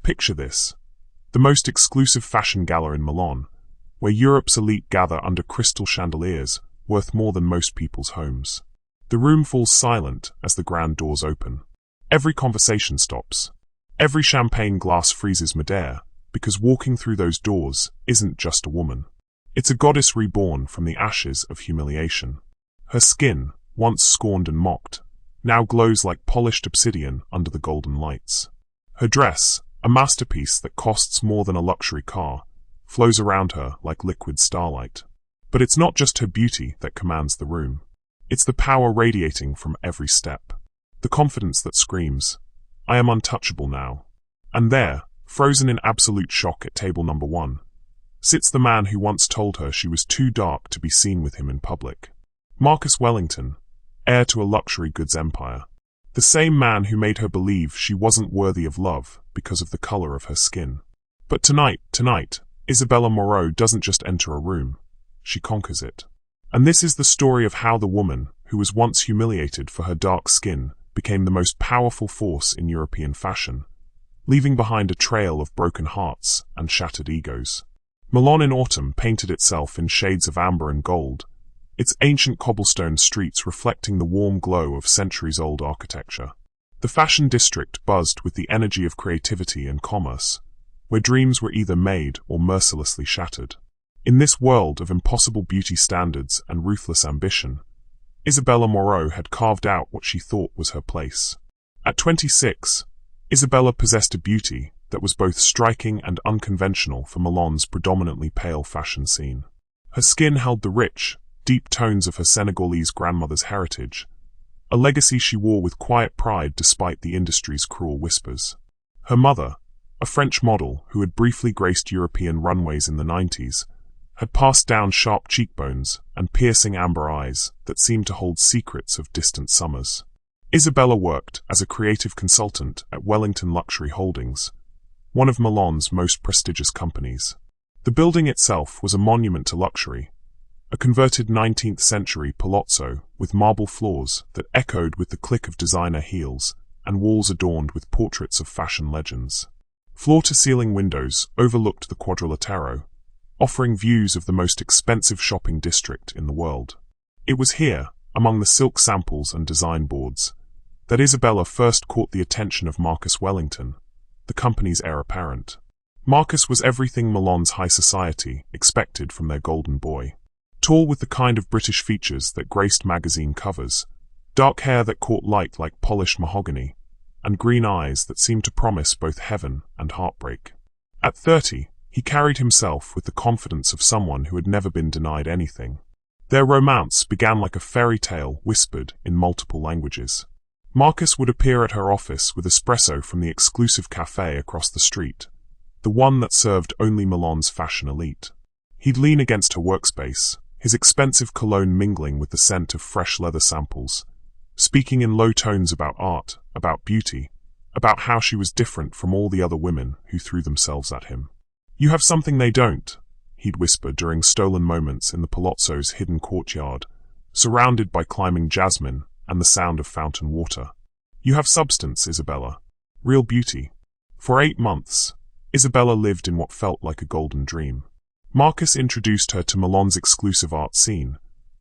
Picture this: the most exclusive fashion gala in Milan, where Europe's elite gather under crystal chandeliers worth more than most people's homes. The room falls silent as the grand doors open. Every conversation stops. Every champagne glass freezes midair, because walking through those doors isn't just a woman. It's a goddess reborn from the ashes of humiliation. Her skin, once scorned and mocked, now glows like polished obsidian under the golden lights. Her dress, a masterpiece that costs more than a luxury car, flows around her like liquid starlight. But it's not just her beauty that commands the room. It's the power radiating from every step. The confidence that screams, "I am untouchable now." And there, frozen in absolute shock at table number 1, sits the man who once told her she was too dark to be seen with him in public. Marcus Wellington, heir to a luxury goods empire. The same man who made her believe she wasn't worthy of love because of the color of her skin. But tonight, Isabella Moreau doesn't just enter a room, she conquers it. And this is the story of how the woman, who was once humiliated for her dark skin, became the most powerful force in European fashion, leaving behind a trail of broken hearts and shattered egos. Milan in autumn painted itself in shades of amber and gold, its ancient cobblestone streets reflecting the warm glow of centuries-old architecture. The fashion district buzzed with the energy of creativity and commerce, where dreams were either made or mercilessly shattered. In this world of impossible beauty standards and ruthless ambition, Isabella Moreau had carved out what she thought was her place. At 26, Isabella possessed a beauty that was both striking and unconventional for Milan's predominantly pale fashion scene. Her skin held the rich, deep tones of her Senegalese grandmother's heritage, a legacy she wore with quiet pride despite the industry's cruel whispers. Her mother, a French model who had briefly graced European runways in the 90s, had passed down sharp cheekbones and piercing amber eyes that seemed to hold secrets of distant summers. Isabella worked as a creative consultant at Wellington Luxury Holdings, one of Milan's most prestigious companies. The building itself was a monument to luxury, a converted 19th-century palazzo with marble floors that echoed with the click of designer heels and walls adorned with portraits of fashion legends. Floor-to-ceiling windows overlooked the Quadrilatero, offering views of the most expensive shopping district in the world. It was here, among the silk samples and design boards, that Isabella first caught the attention of Marcus Wellington, the company's heir apparent. Marcus was everything Milan's high society expected from their golden boy. Tall with the kind of British features that graced magazine covers, dark hair that caught light like polished mahogany, and green eyes that seemed to promise both heaven and heartbreak. At 30, he carried himself with the confidence of someone who had never been denied anything. Their romance began like a fairy tale whispered in multiple languages. Marcus would appear at her office with espresso from the exclusive cafe across the street, the one that served only Milan's fashion elite. He'd lean against her workspace, his expensive cologne mingling with the scent of fresh leather samples, speaking in low tones about art, about beauty, about how she was different from all the other women who threw themselves at him. "You have something they don't," he'd whisper during stolen moments in the palazzo's hidden courtyard, surrounded by climbing jasmine and the sound of fountain water. "You have substance, Isabella. Real beauty." For 8 months, Isabella lived in what felt like a golden dream. Marcus introduced her to Milan's exclusive art scene,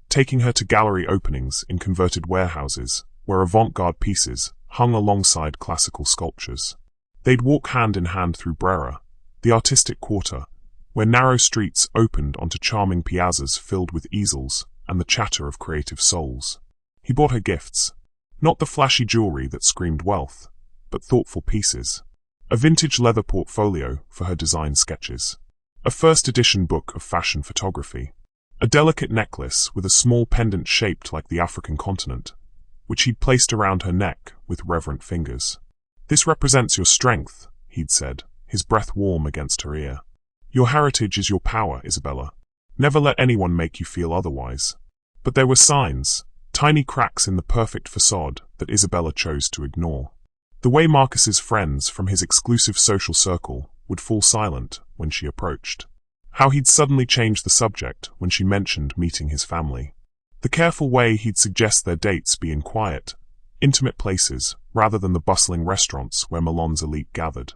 taking her to gallery openings in converted warehouses, where avant-garde pieces hung alongside classical sculptures. They'd walk hand in hand through Brera, the artistic quarter, where narrow streets opened onto charming piazzas filled with easels and the chatter of creative souls. He bought her gifts, not the flashy jewelry that screamed wealth, but thoughtful pieces. A vintage leather portfolio for her design sketches, a first-edition book of fashion photography, a delicate necklace with a small pendant shaped like the African continent, which he'd placed around her neck with reverent fingers. "This represents your strength," he'd said, his breath warm against her ear. "Your heritage is your power, Isabella. Never let anyone make you feel otherwise." But there were signs, tiny cracks in the perfect facade that Isabella chose to ignore. The way Marcus's friends from his exclusive social circle would fall silent when she approached. How he'd suddenly changed the subject when she mentioned meeting his family. The careful way he'd suggest their dates be in quiet, intimate places rather than the bustling restaurants where Milan's elite gathered.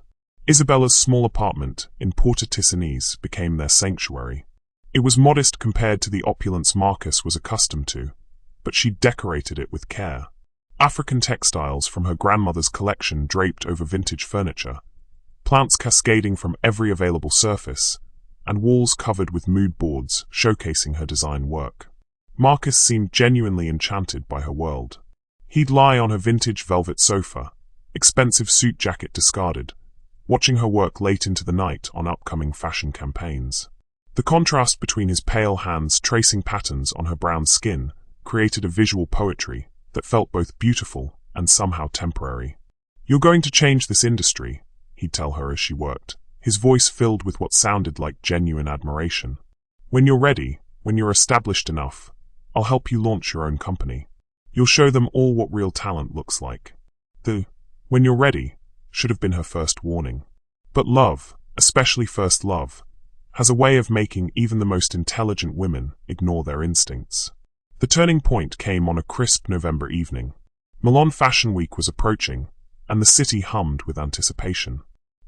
Isabella's small apartment in Porta Ticinese became their sanctuary. It was modest compared to the opulence Marcus was accustomed to, but she decorated it with care. African textiles from her grandmother's collection draped over vintage furniture, plants cascading from every available surface, and walls covered with mood boards showcasing her design work. Marcus seemed genuinely enchanted by her world. He'd lie on her vintage velvet sofa, expensive suit jacket discarded, watching her work late into the night on upcoming fashion campaigns. The contrast between his pale hands tracing patterns on her brown skin created a visual poetry that felt both beautiful and somehow temporary. "You're going to change this industry," he'd tell her as she worked, his voice filled with what sounded like genuine admiration. "When you're ready, when you're established enough, I'll help you launch your own company. You'll show them all what real talent looks like." The "when you're ready" should have been her first warning. But love, especially first love, has a way of making even the most intelligent women ignore their instincts. The turning point came on a crisp November evening. Milan Fashion Week was approaching, and the city hummed with anticipation.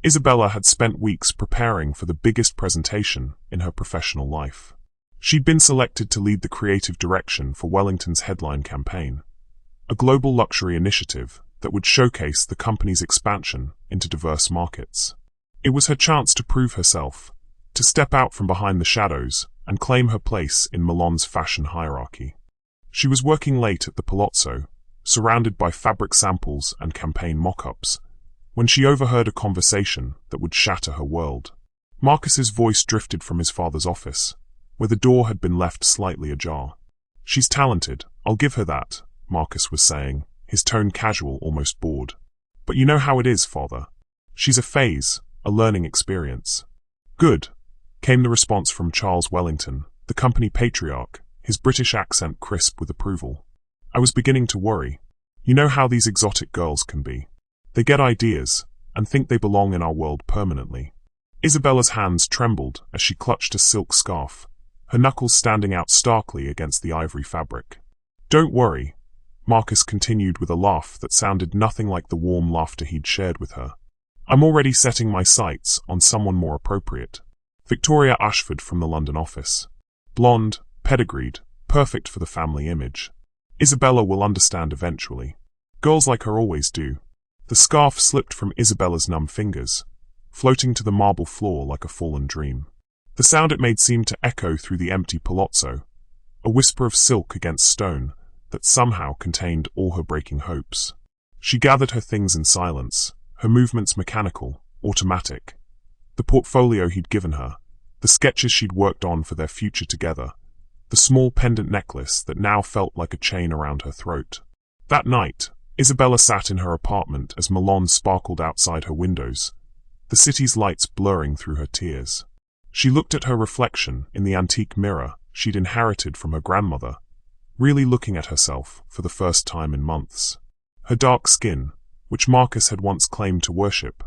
Isabella had spent weeks preparing for the biggest presentation in her professional life. She'd been selected to lead the creative direction for Wellington's headline campaign, a global luxury initiative that would showcase the company's expansion into diverse markets. It was her chance to prove herself, to step out from behind the shadows and claim her place in Milan's fashion hierarchy. She was working late at the Palazzo, surrounded by fabric samples and campaign mock-ups, when she overheard a conversation that would shatter her world. Marcus's voice drifted from his father's office, where the door had been left slightly ajar. "She's talented, I'll give her that," Marcus was saying, his tone casual, almost bored. "But you know how it is, father. She's a phase, a learning experience." "Good," came the response from Charles Wellington, the company patriarch, his British accent crisp with approval. "I was beginning to worry. You know how these exotic girls can be. They get ideas, and think they belong in our world permanently." Isabella's hands trembled as she clutched a silk scarf, her knuckles standing out starkly against the ivory fabric. "Don't worry," Marcus continued with a laugh that sounded nothing like the warm laughter he'd shared with her. "I'm already setting my sights on someone more appropriate. Victoria Ashford from the London office. Blonde, pedigreed, perfect for the family image. Isabella will understand eventually. Girls like her always do." The scarf slipped from Isabella's numb fingers, floating to the marble floor like a fallen dream. The sound it made seemed to echo through the empty palazzo, a whisper of silk against stone that somehow contained all her breaking hopes. She gathered her things in silence, her movements mechanical, automatic. The portfolio he'd given her, the sketches she'd worked on for their future together, the small pendant necklace that now felt like a chain around her throat. That night, Isabella sat in her apartment as Milan sparkled outside her windows, the city's lights blurring through her tears. She looked at her reflection in the antique mirror she'd inherited from her grandmother, really looking at herself for the first time in months. Her dark skin, which Marcus had once claimed to worship,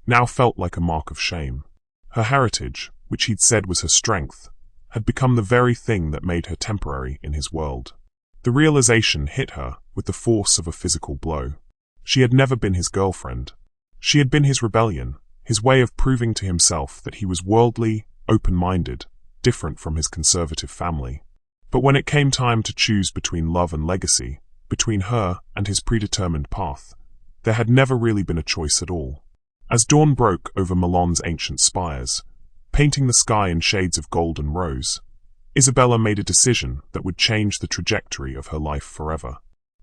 now felt like a mark of shame. Her heritage, which he'd said was her strength, had become the very thing that made her temporary in his world. The realization hit her with the force of a physical blow. She had never been his girlfriend. She had been his rebellion, his way of proving to himself that he was worldly, open-minded, different from his conservative family. But when it came time to choose between love and legacy, between her and his predetermined path, there had never really been a choice at all. As dawn broke over Milan's ancient spires, painting the sky in shades of gold and rose, Isabella made a decision that would change the trajectory of her life forever.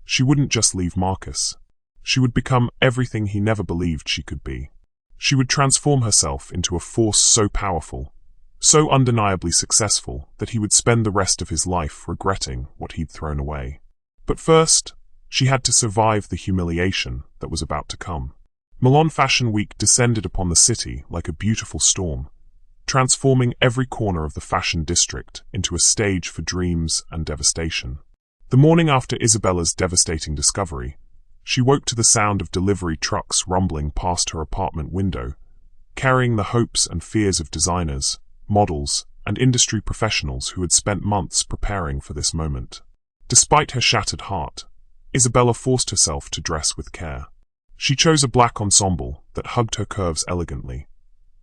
She wouldn't just leave Marcus. She would become everything he never believed she could be. She would transform herself into a force so powerful, so undeniably successful, that he would spend the rest of his life regretting what he'd thrown away. But first, she had to survive the humiliation that was about to come. Milan Fashion Week descended upon the city like a beautiful storm, transforming every corner of the fashion district into a stage for dreams and devastation. The morning after Isabella's devastating discovery, she woke to the sound of delivery trucks rumbling past her apartment window, carrying the hopes and fears of designers, models, and industry professionals who had spent months preparing for this moment. Despite her shattered heart, Isabella forced herself to dress with care. She chose a black ensemble that hugged her curves elegantly,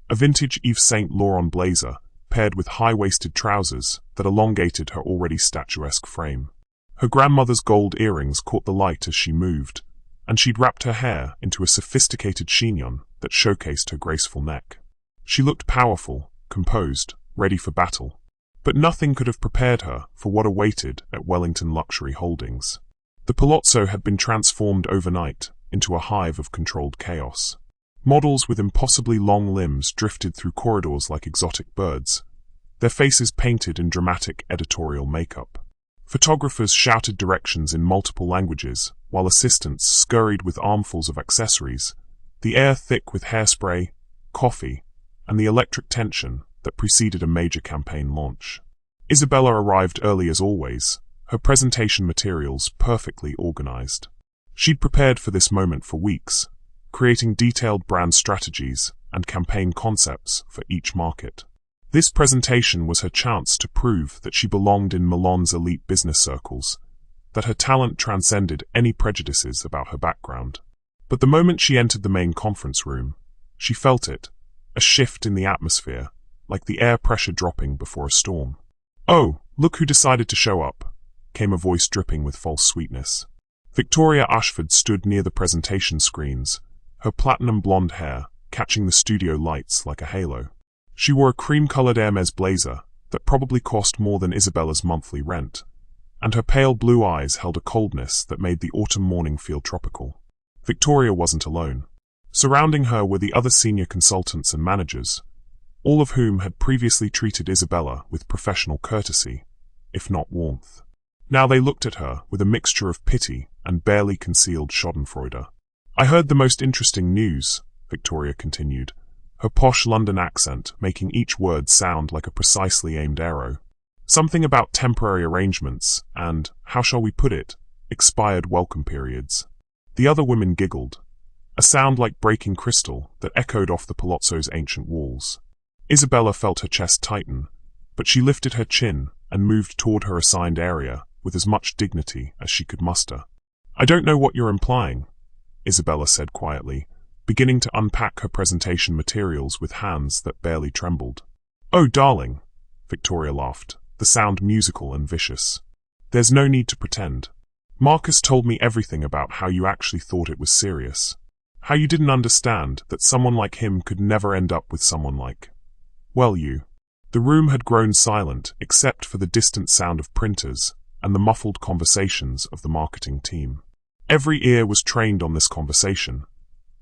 a vintage Yves Saint Laurent blazer, paired with high-waisted trousers that elongated her already statuesque frame. Her grandmother's gold earrings caught the light as she moved, and she'd wrapped her hair into a sophisticated chignon that showcased her graceful neck. She looked powerful, composed, ready for battle. But nothing could have prepared her for what awaited at Wellington Luxury Holdings. The palazzo had been transformed overnight into a hive of controlled chaos. Models with impossibly long limbs drifted through corridors like exotic birds, their faces painted in dramatic editorial makeup. Photographers shouted directions in multiple languages, while assistants scurried with armfuls of accessories, the air thick with hairspray, coffee, and the electric tension that preceded a major campaign launch. Isabella arrived early as always, her presentation materials perfectly organized. She'd prepared for this moment for weeks, creating detailed brand strategies and campaign concepts for each market. This presentation was her chance to prove that she belonged in Milan's elite business circles, that her talent transcended any prejudices about her background. But the moment she entered the main conference room, she felt it, a shift in the atmosphere, like the air pressure dropping before a storm. "Oh, look who decided to show up," came a voice dripping with false sweetness. Victoria Ashford stood near the presentation screens, her platinum blonde hair catching the studio lights like a halo. She wore a cream-colored Hermes blazer that probably cost more than Isabella's monthly rent, and her pale blue eyes held a coldness that made the autumn morning feel tropical. Victoria wasn't alone. Surrounding her were the other senior consultants and managers, all of whom had previously treated Isabella with professional courtesy, if not warmth. Now they looked at her with a mixture of pity and barely concealed schadenfreude. "I heard the most interesting news," Victoria continued, her posh London accent making each word sound like a precisely aimed arrow. "Something about temporary arrangements and, how shall we put it, expired welcome periods." The other women giggled, a sound like breaking crystal that echoed off the palazzo's ancient walls. Isabella felt her chest tighten, but she lifted her chin and moved toward her assigned area with as much dignity as she could muster. "I don't know what you're implying," Isabella said quietly, beginning to unpack her presentation materials with hands that barely trembled. "Oh, darling," Victoria laughed, the sound musical and vicious. "There's no need to pretend. Marcus told me everything about how you actually thought it was serious. How you didn't understand that someone like him could never end up with someone like, well, you." The room had grown silent except for the distant sound of printers and the muffled conversations of the marketing team. Every ear was trained on this conversation,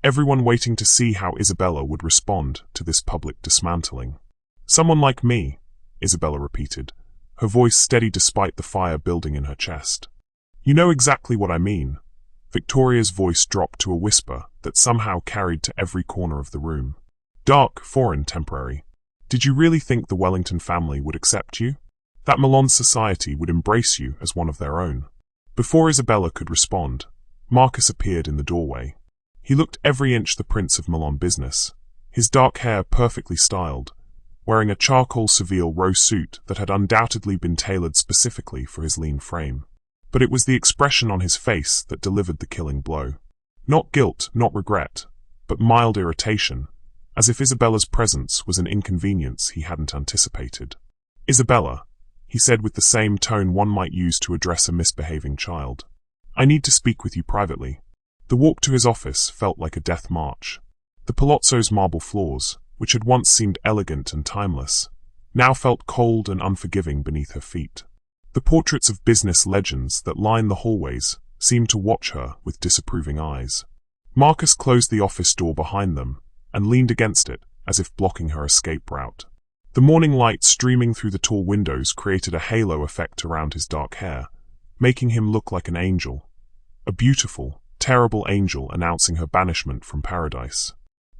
everyone waiting to see how Isabella would respond to this public dismantling. "Someone like me," Isabella repeated, her voice steady despite the fire building in her chest. "You know exactly what I mean." Victoria's voice dropped to a whisper that somehow carried to every corner of the room. "Dark, foreign, temporary. Did you really think the Wellington family would accept you? That Milan society would embrace you as one of their own?" Before Isabella could respond, Marcus appeared in the doorway. He looked every inch the Prince of Milan business, his dark hair perfectly styled, wearing a charcoal Seville rose suit that had undoubtedly been tailored specifically for his lean frame. But it was the expression on his face that delivered the killing blow. Not guilt, not regret, but mild irritation, as if Isabella's presence was an inconvenience he hadn't anticipated. "Isabella," he said with the same tone one might use to address a misbehaving child, "I need to speak with you privately." The walk to his office felt like a death march. The palazzo's marble floors, which had once seemed elegant and timeless, now felt cold and unforgiving beneath her feet. The portraits of business legends that lined the hallways seemed to watch her with disapproving eyes. Marcus closed the office door behind them and leaned against it as if blocking her escape route. The morning light streaming through the tall windows created a halo effect around his dark hair, making him look like an angel. A beautiful, terrible angel announcing her banishment from paradise.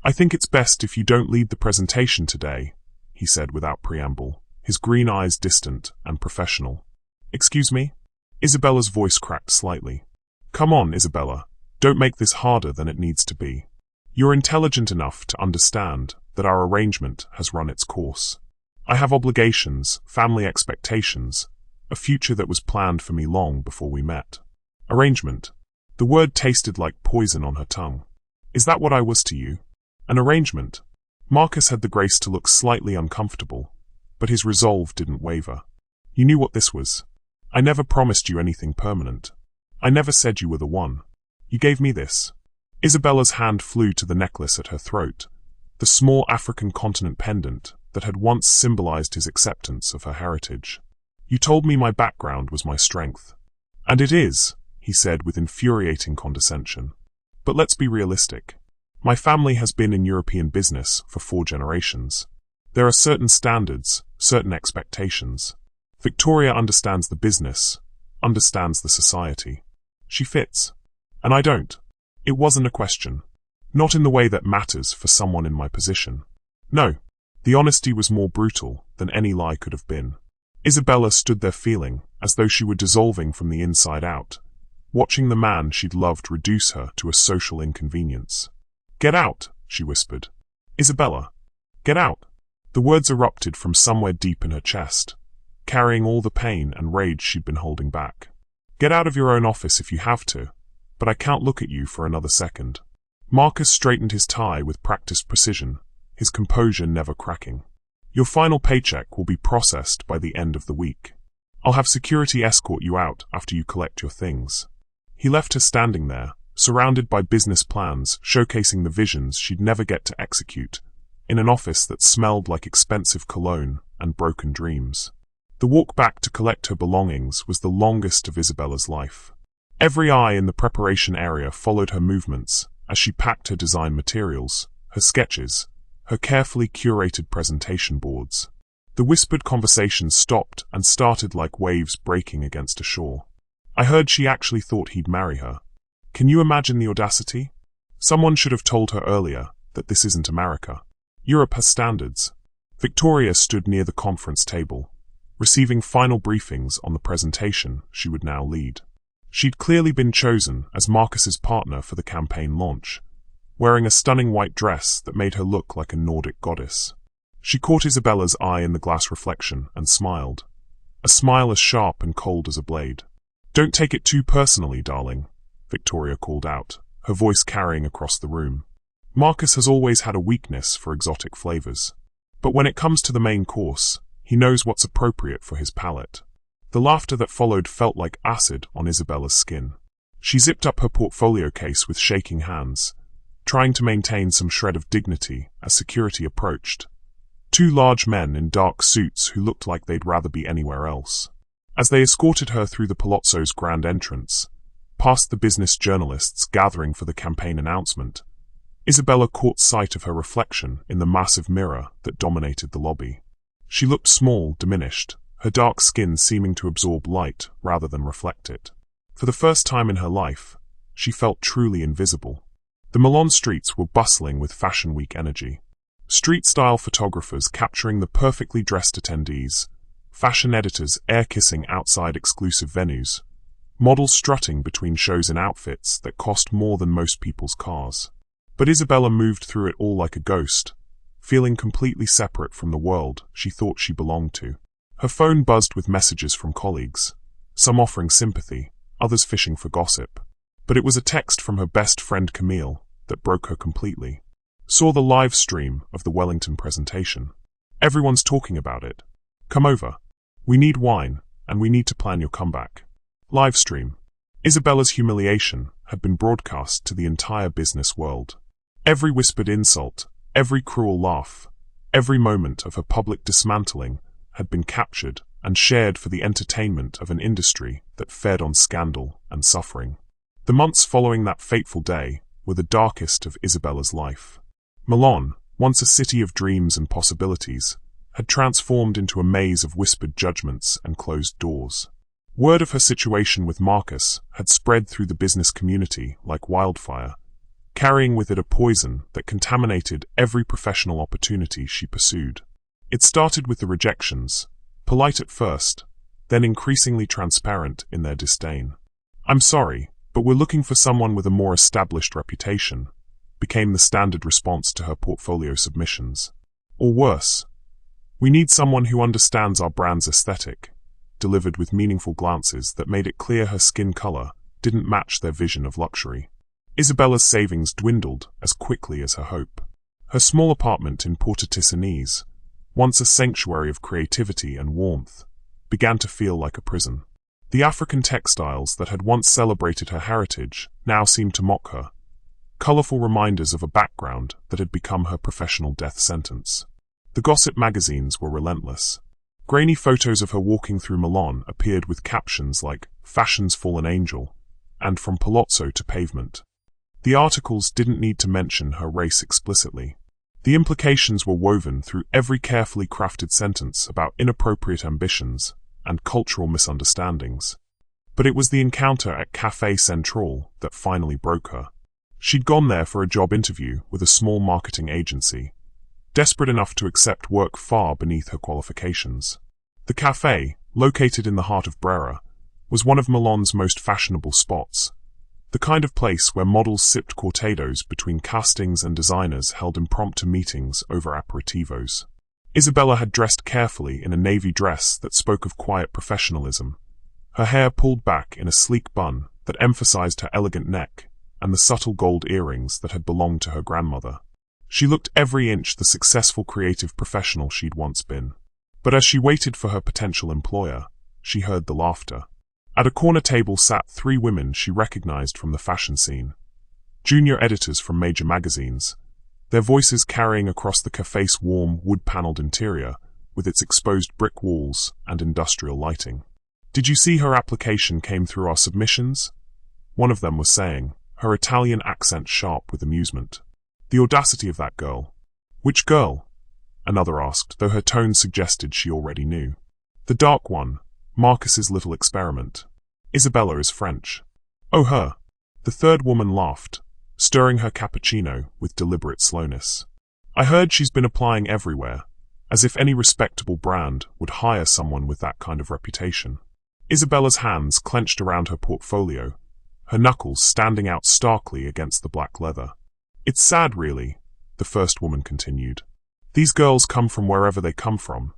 "I think it's best if you don't lead the presentation today," he said without preamble, his green eyes distant and professional. "Excuse me?" Isabella's voice cracked slightly. "Come on, Isabella, don't make this harder than it needs to be. You're intelligent enough to understand that our arrangement has run its course. I have obligations, family expectations, a future that was planned for me long before we met." Arrangement. The word tasted like poison on her tongue. "Is that what I was to you? An arrangement?" Marcus had the grace to look slightly uncomfortable, but his resolve didn't waver. You knew what this was. I never promised you anything permanent. I never said you were the one. You gave me this. Isabella's hand flew to the necklace at her throat, the small African continent pendant that had once symbolized his acceptance of her heritage. You told me my background was my strength. And it is, he said with infuriating condescension. But let's be realistic. My family has been in European business for 4 generations. There are certain standards, certain expectations. Victoria understands the business, understands the society. She fits. And I don't. It wasn't a question. Not in the way that matters for someone in my position. No. The honesty was more brutal than any lie could have been. Isabella stood there feeling as though she were dissolving from the inside out, watching the man she'd loved reduce her to a social inconvenience. Get out, she whispered. Isabella, get out. The words erupted from somewhere deep in her chest, carrying all the pain and rage she'd been holding back. Get out of your own office if you have to, but I can't look at you for another second. Marcus straightened his tie with practiced precision, his composure never cracking. Your final paycheck will be processed by the end of the week. I'll have security escort you out after you collect your things. He left her standing there, surrounded by business plans showcasing the visions she'd never get to execute, in an office that smelled like expensive cologne and broken dreams. The walk back to collect her belongings was the longest of Isabella's life. Every eye in the preparation area followed her movements as she packed her design materials, her sketches, her carefully curated presentation boards. The whispered conversations stopped and started like waves breaking against a shore. I heard she actually thought he'd marry her. Can you imagine the audacity? Someone should have told her earlier that this isn't America. Europe has standards. Victoria stood near the conference table, receiving final briefings on the presentation she would now lead. She'd clearly been chosen as Marcus's partner for the campaign launch, wearing a stunning white dress that made her look like a Nordic goddess. She caught Isabella's eye in the glass reflection and smiled, a smile as sharp and cold as a blade. Don't take it too personally, darling, Victoria called out, her voice carrying across the room. Marcus has always had a weakness for exotic flavors. But when it comes to the main course, he knows what's appropriate for his palate. The laughter that followed felt like acid on Isabella's skin. She zipped up her portfolio case with shaking hands, trying to maintain some shred of dignity as security approached. 2 large men in dark suits who looked like they'd rather be anywhere else. As they escorted her through the Palazzo's grand entrance, past the business journalists gathering for the campaign announcement, Isabella caught sight of her reflection in the massive mirror that dominated the lobby. She looked small, diminished, her dark skin seeming to absorb light rather than reflect it. For the first time in her life, she felt truly invisible. The Milan streets were bustling with Fashion Week energy. Street-style photographers capturing the perfectly dressed attendees, fashion editors air-kissing outside exclusive venues, models strutting between shows in outfits that cost more than most people's cars. But Isabella moved through it all like a ghost, feeling completely separate from the world she thought she belonged to. Her phone buzzed with messages from colleagues, some offering sympathy, others fishing for gossip. But it was a text from her best friend Camille that broke her completely. Saw the live stream of the Wellington presentation. Everyone's talking about it. Come over. We need wine, and we need to plan your comeback. Live stream. Isabella's humiliation had been broadcast to the entire business world. Every whispered insult, every cruel laugh, every moment of her public dismantling had been captured and shared for the entertainment of an industry that fed on scandal and suffering. The months following that fateful day were the darkest of Isabella's life. Milan, once a city of dreams and possibilities, had transformed into a maze of whispered judgments and closed doors. Word of her situation with Marcus had spread through the business community like wildfire, carrying with it a poison that contaminated every professional opportunity she pursued. It started with the rejections, polite at first, then increasingly transparent in their disdain. "I'm sorry, but we're looking for someone with a more established reputation," became the standard response to her portfolio submissions. Or worse, "We need someone who understands our brand's aesthetic," delivered with meaningful glances that made it clear her skin color didn't match their vision of luxury. Isabella's savings dwindled as quickly as her hope. Her small apartment in Porta Ticinese, once a sanctuary of creativity and warmth, began to feel like a prison. The African textiles that had once celebrated her heritage now seemed to mock her, colorful reminders of a background that had become her professional death sentence. The gossip magazines were relentless. Grainy photos of her walking through Milan appeared with captions like "Fashion's Fallen Angel" and "From Palazzo to Pavement." The articles didn't need to mention her race explicitly. The implications were woven through every carefully crafted sentence about inappropriate ambitions and cultural misunderstandings. But it was the encounter at Café Central that finally broke her. She'd gone there for a job interview with a small marketing agency, desperate enough to accept work far beneath her qualifications. The café, located in the heart of Brera, was one of Milan's most fashionable spots, the kind of place where models sipped cortados between castings and designers held impromptu meetings over aperitivos. Isabella had dressed carefully in a navy dress that spoke of quiet professionalism, her hair pulled back in a sleek bun that emphasized her elegant neck and the subtle gold earrings that had belonged to her grandmother. She looked every inch the successful creative professional she'd once been. But as she waited for her potential employer, she heard the laughter. At a corner table sat 3 women she recognized from the fashion scene. Junior editors from major magazines, their voices carrying across the café's warm, wood-paneled interior with its exposed brick walls and industrial lighting. "Did you see her application came through our submissions?" one of them was saying, her Italian accent sharp with amusement. "The audacity of that girl." "Which girl?" another asked, though her tone suggested she already knew. "The dark one, Marcus's little experiment. Isabella is French." "Oh, her." The third woman laughed, stirring her cappuccino with deliberate slowness. "I heard she's been applying everywhere, as if any respectable brand would hire someone with that kind of reputation." Isabella's hands clenched around her portfolio, her knuckles standing out starkly against the black leather. "It's sad, really," the first woman continued. "These girls come from wherever they come from,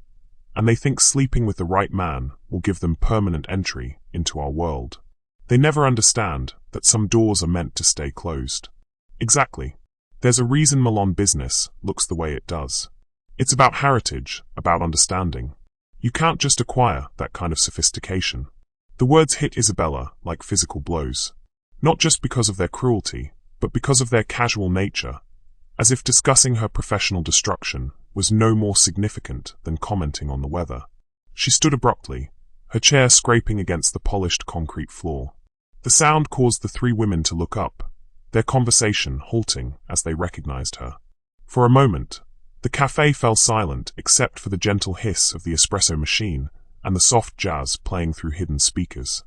and they think sleeping with the right man will give them permanent entry into our world. They never understand that some doors are meant to stay closed." "Exactly. There's a reason Milan business looks the way it does. It's about heritage, about understanding. You can't just acquire that kind of sophistication." The words hit Isabella like physical blows, not just because of their cruelty, but because of their casual nature, as if discussing her professional destruction was no more significant than commenting on the weather. She stood abruptly, her chair scraping against the polished concrete floor. The sound caused the 3 women to look up, their conversation halting as they recognized her. For a moment, the café fell silent except for the gentle hiss of the espresso machine and the soft jazz playing through hidden speakers.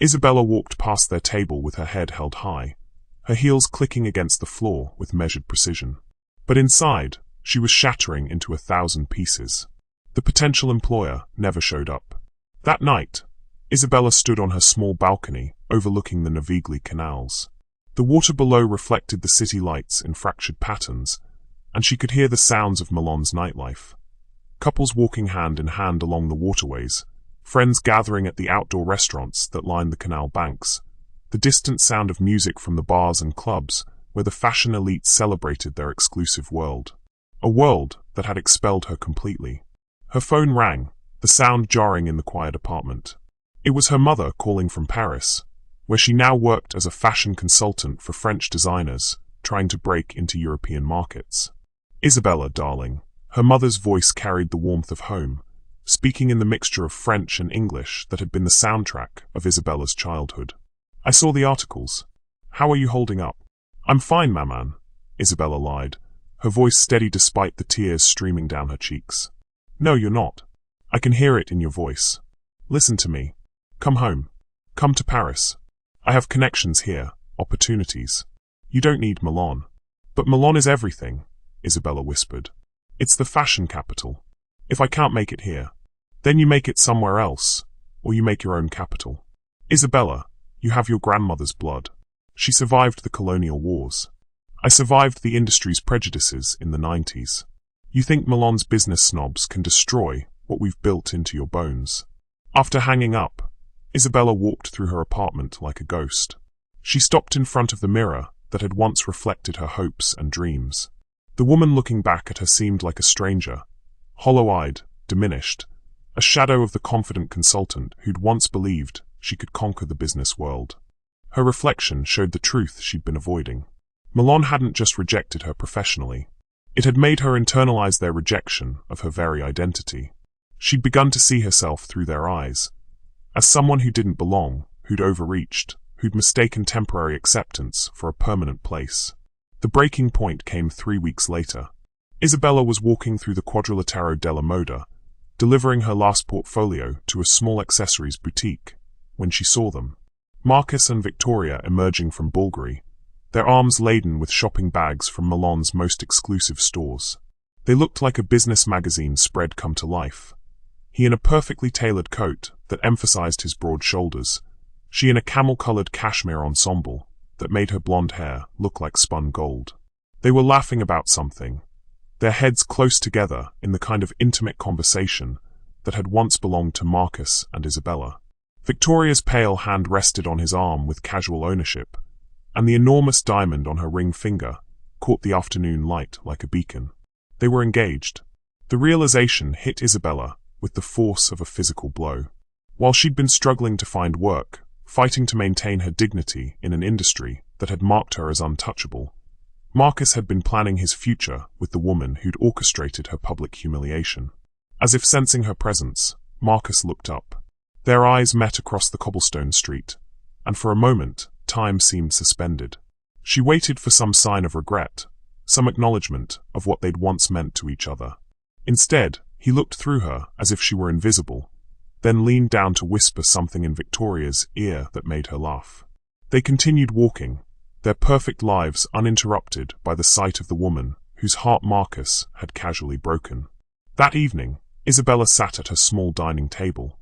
Isabella walked past their table with her head held high, her heels clicking against the floor with measured precision. But inside, she was shattering into 1,000 pieces. The potential employer never showed up. That night, Isabella stood on her small balcony overlooking the Navigli canals. The water below reflected the city lights in fractured patterns, and she could hear the sounds of Milan's nightlife. Couples walking hand in hand along the waterways, friends gathering at the outdoor restaurants that lined the canal banks, the distant sound of music from the bars and clubs where the fashion elite celebrated their exclusive world. A world that had expelled her completely. Her phone rang, the sound jarring in the quiet apartment. It was her mother calling from Paris, where she now worked as a fashion consultant for French designers trying to break into European markets. "Isabella, darling." Her mother's voice carried the warmth of home, speaking in the mixture of French and English that had been the soundtrack of Isabella's childhood. "I saw the articles. How are you holding up?" "I'm fine, maman," Isabella lied, her voice steady despite the tears streaming down her cheeks. "No, you're not. I can hear it in your voice. Listen to me. Come home. Come to Paris. I have connections here, opportunities. You don't need Milan." "But Milan is everything," Isabella whispered. "It's the fashion capital. If I can't make it here, then you make it somewhere else, or you make your own capital. Isabella, you have your grandmother's blood. She survived the colonial wars. I survived the industry's prejudices in the 90s. You think Milan's business snobs can destroy what we've built into your bones." After hanging up, Isabella walked through her apartment like a ghost. She stopped in front of the mirror that had once reflected her hopes and dreams. The woman looking back at her seemed like a stranger, hollow-eyed, diminished, a shadow of the confident consultant who'd once believed she could conquer the business world. Her reflection showed the truth she'd been avoiding. Milan hadn't just rejected her professionally. It had made her internalize their rejection of her very identity. She'd begun to see herself through their eyes, as someone who didn't belong, who'd overreached, who'd mistaken temporary acceptance for a permanent place. The breaking point came 3 weeks later. Isabella was walking through the Quadrilatero della Moda, delivering her last portfolio to a small accessories boutique, when she saw them. Marcus and Victoria emerging from Bulgari, their arms laden with shopping bags from Milan's most exclusive stores. They looked like a business magazine spread come to life. He in a perfectly tailored coat that emphasized his broad shoulders, she in a camel-colored cashmere ensemble that made her blonde hair look like spun gold. They were laughing about something, their heads close together in the kind of intimate conversation that had once belonged to Marcus and Isabella. Victoria's pale hand rested on his arm with casual ownership, and the enormous diamond on her ring finger caught the afternoon light like a beacon. They were engaged. The realization hit Isabella with the force of a physical blow. While she'd been struggling to find work, fighting to maintain her dignity in an industry that had marked her as untouchable, Marcus had been planning his future with the woman who'd orchestrated her public humiliation. As if sensing her presence, Marcus looked up. Their eyes met across the cobblestone street, and for a moment, time seemed suspended. She waited for some sign of regret, some acknowledgement of what they'd once meant to each other. Instead, he looked through her as if she were invisible, then leaned down to whisper something in Victoria's ear that made her laugh. They continued walking, their perfect lives uninterrupted by the sight of the woman whose heart Marcus had casually broken. That evening, Isabella sat at her small dining table,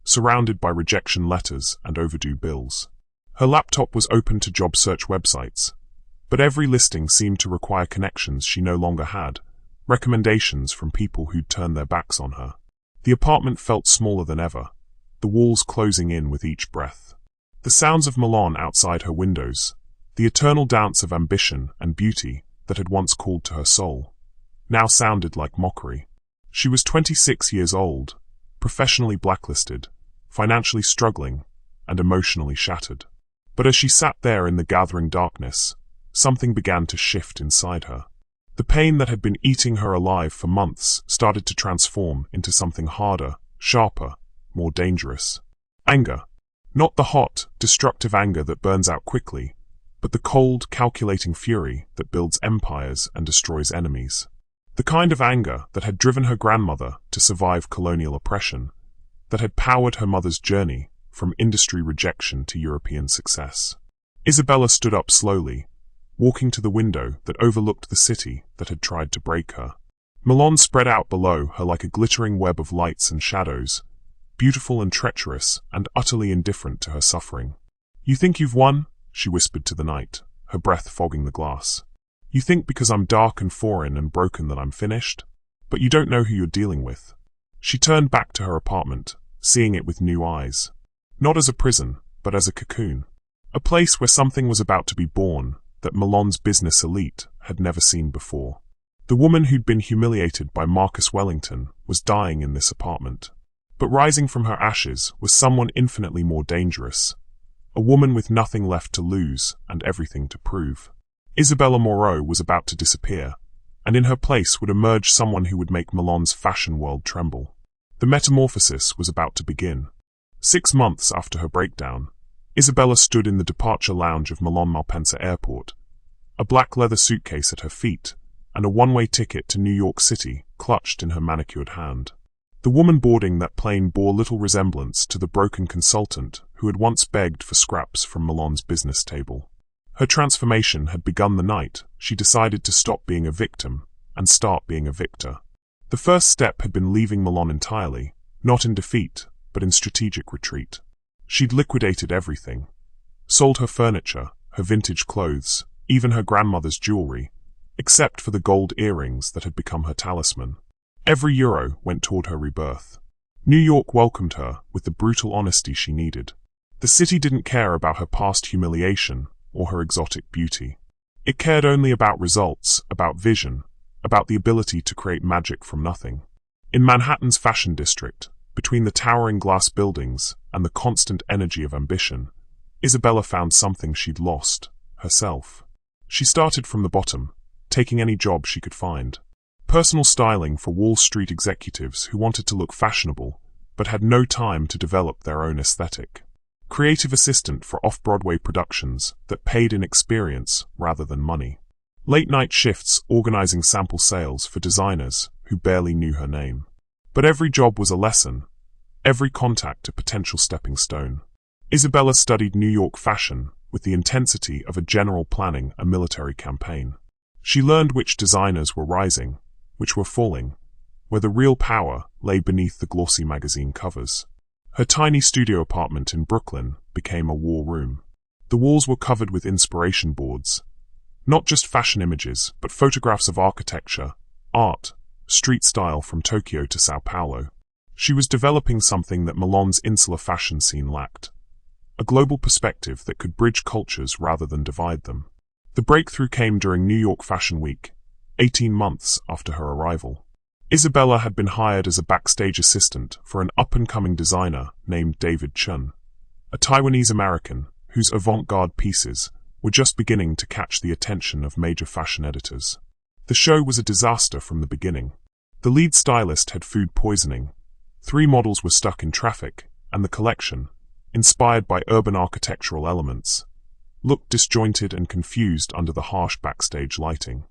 surrounded by rejection letters and overdue bills. Her laptop was open to job search websites, but every listing seemed to require connections she no longer had, recommendations from people who'd turned their backs on her. The apartment felt smaller than ever, the walls closing in with each breath. The sounds of Milan outside her windows, the eternal dance of ambition and beauty that had once called to her soul, now sounded like mockery. She was 26 years old, professionally blacklisted, financially struggling, and emotionally shattered. But as she sat there in the gathering darkness, something began to shift inside her. The pain that had been eating her alive for months started to transform into something harder, sharper, more dangerous. Anger. Not the hot, destructive anger that burns out quickly, but the cold, calculating fury that builds empires and destroys enemies. The kind of anger that had driven her grandmother to survive colonial oppression, that had powered her mother's journey from industry rejection to European success. Isabella stood up slowly, walking to the window that overlooked the city that had tried to break her. Milan spread out below her like a glittering web of lights and shadows, beautiful and treacherous and utterly indifferent to her suffering. "You think you've won?" she whispered to the night, her breath fogging the glass. "You think because I'm dark and foreign and broken that I'm finished? But you don't know who you're dealing with." She turned back to her apartment, seeing it with new eyes. Not as a prison, but as a cocoon. A place where something was about to be born that Milan's business elite had never seen before. The woman who'd been humiliated by Marcus Wellington was dying in this apartment. But rising from her ashes was someone infinitely more dangerous. A woman with nothing left to lose and everything to prove. Isabella Moreau was about to disappear, and in her place would emerge someone who would make Milan's fashion world tremble. The metamorphosis was about to begin. 6 months after her breakdown, Isabella stood in the departure lounge of Milan Malpensa Airport, a black leather suitcase at her feet, and a one-way ticket to New York City clutched in her manicured hand. The woman boarding that plane bore little resemblance to the broken consultant who had once begged for scraps from Milan's business table. Her transformation had begun the night she decided to stop being a victim and start being a victor. The first step had been leaving Milan entirely, not in defeat, but in strategic retreat. She'd liquidated everything. Sold her furniture, her vintage clothes, even her grandmother's jewelry, except for the gold earrings that had become her talisman. Every euro went toward her rebirth. New York welcomed her with the brutal honesty she needed. The city didn't care about her past humiliation or her exotic beauty. It cared only about results, about vision, about the ability to create magic from nothing. In Manhattan's fashion district, between the towering glass buildings and the constant energy of ambition, Isabella found something she'd lost, herself. She started from the bottom, taking any job she could find. Personal styling for Wall Street executives who wanted to look fashionable, but had no time to develop their own aesthetic. Creative assistant for off-Broadway productions that paid in experience rather than money. Late-night shifts organizing sample sales for designers who barely knew her name. But every job was a lesson, every contact a potential stepping stone. Isabella studied New York fashion with the intensity of a general planning a military campaign. She learned which designers were rising, which were falling, where the real power lay beneath the glossy magazine covers. Her tiny studio apartment in Brooklyn became a war room. The walls were covered with inspiration boards, not just fashion images, but photographs of architecture, art, street style from Tokyo to Sao Paulo. She was developing something that Milan's insular fashion scene lacked. A global perspective that could bridge cultures rather than divide them. The breakthrough came during New York Fashion Week, 18 months after her arrival. Isabella had been hired as a backstage assistant for an up-and-coming designer named David Chun, a Taiwanese-American whose avant-garde pieces were just beginning to catch the attention of major fashion editors. The show was a disaster from the beginning. The lead stylist had food poisoning, 3 models were stuck in traffic, and the collection, inspired by urban architectural elements, looked disjointed and confused under the harsh backstage lighting.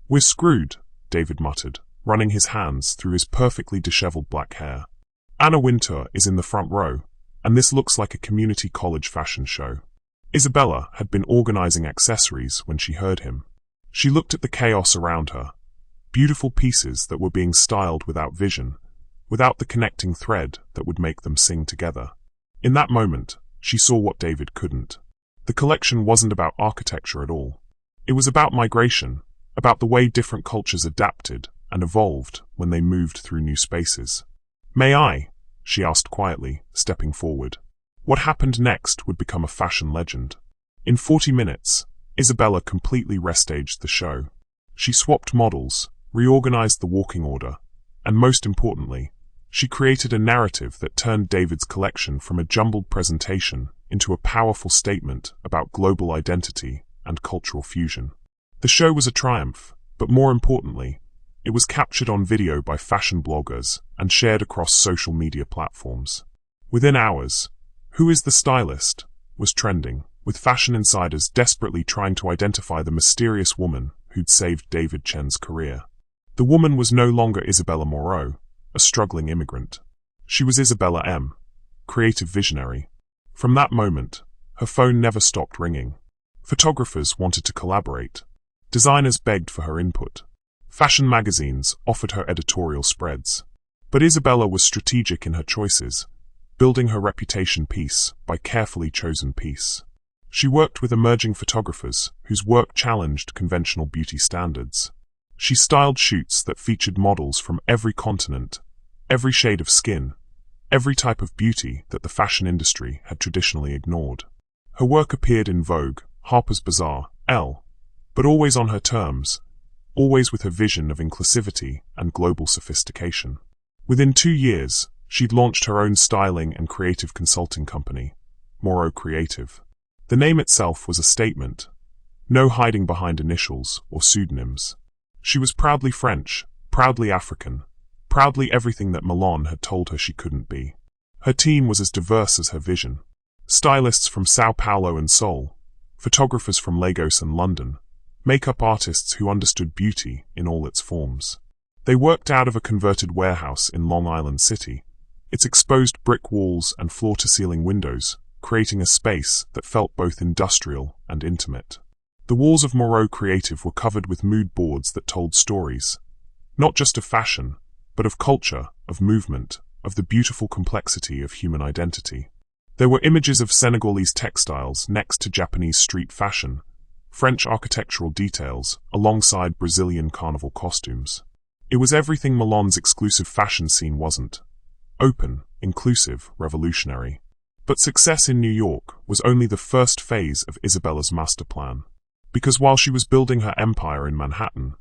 "We're screwed," David muttered, running his hands through his perfectly disheveled black hair. "Anna Wintour is in the front row, and this looks like a community college fashion show." Isabella had been organizing accessories when she heard him. She looked at the chaos around her. Beautiful pieces that were being styled without vision, without the connecting thread that would make them sing together. In that moment, she saw what David couldn't. The collection wasn't about architecture at all. It was about migration, about the way different cultures adapted and evolved when they moved through new spaces. "May I?" she asked quietly, stepping forward. What happened next would become a fashion legend. In 40 minutes, Isabella completely restaged the show. She swapped models, reorganized the walking order, and most importantly, she created a narrative that turned David's collection from a jumbled presentation into a powerful statement about global identity and cultural fusion. The show was a triumph, but more importantly, it was captured on video by fashion bloggers and shared across social media platforms. Within hours, "Who is the stylist?" was trending, with fashion insiders desperately trying to identify the mysterious woman who'd saved David Chen's career. The woman was no longer Isabella Moreau, a struggling immigrant. She was Isabella M., creative visionary. From that moment, her phone never stopped ringing. Photographers wanted to collaborate. Designers begged for her input. Fashion magazines offered her editorial spreads. But Isabella was strategic in her choices, building her reputation piece by carefully chosen piece. She worked with emerging photographers whose work challenged conventional beauty standards. She styled shoots that featured models from every continent, every shade of skin, every type of beauty that the fashion industry had traditionally ignored. Her work appeared in Vogue, Harper's Bazaar, Elle, but always on her terms, always with her vision of inclusivity and global sophistication. Within 2 years, she'd launched her own styling and creative consulting company, Moreau Creative. The name itself was a statement, no hiding behind initials or pseudonyms. She was proudly French, proudly African, proudly everything that Milan had told her she couldn't be. Her team was as diverse as her vision. Stylists from Sao Paulo and Seoul, photographers from Lagos and London, makeup artists who understood beauty in all its forms. They worked out of a converted warehouse in Long Island City, its exposed brick walls and floor-to-ceiling windows, creating a space that felt both industrial and intimate. The walls of Moreau Creative were covered with mood boards that told stories, not just of fashion, but of culture, of movement, of the beautiful complexity of human identity. There were images of Senegalese textiles next to Japanese street fashion, French architectural details alongside Brazilian carnival costumes. It was everything Milan's exclusive fashion scene wasn't. Open, inclusive, revolutionary. But success in New York was only the first phase of Isabella's master plan. Because while she was building her empire in Manhattan,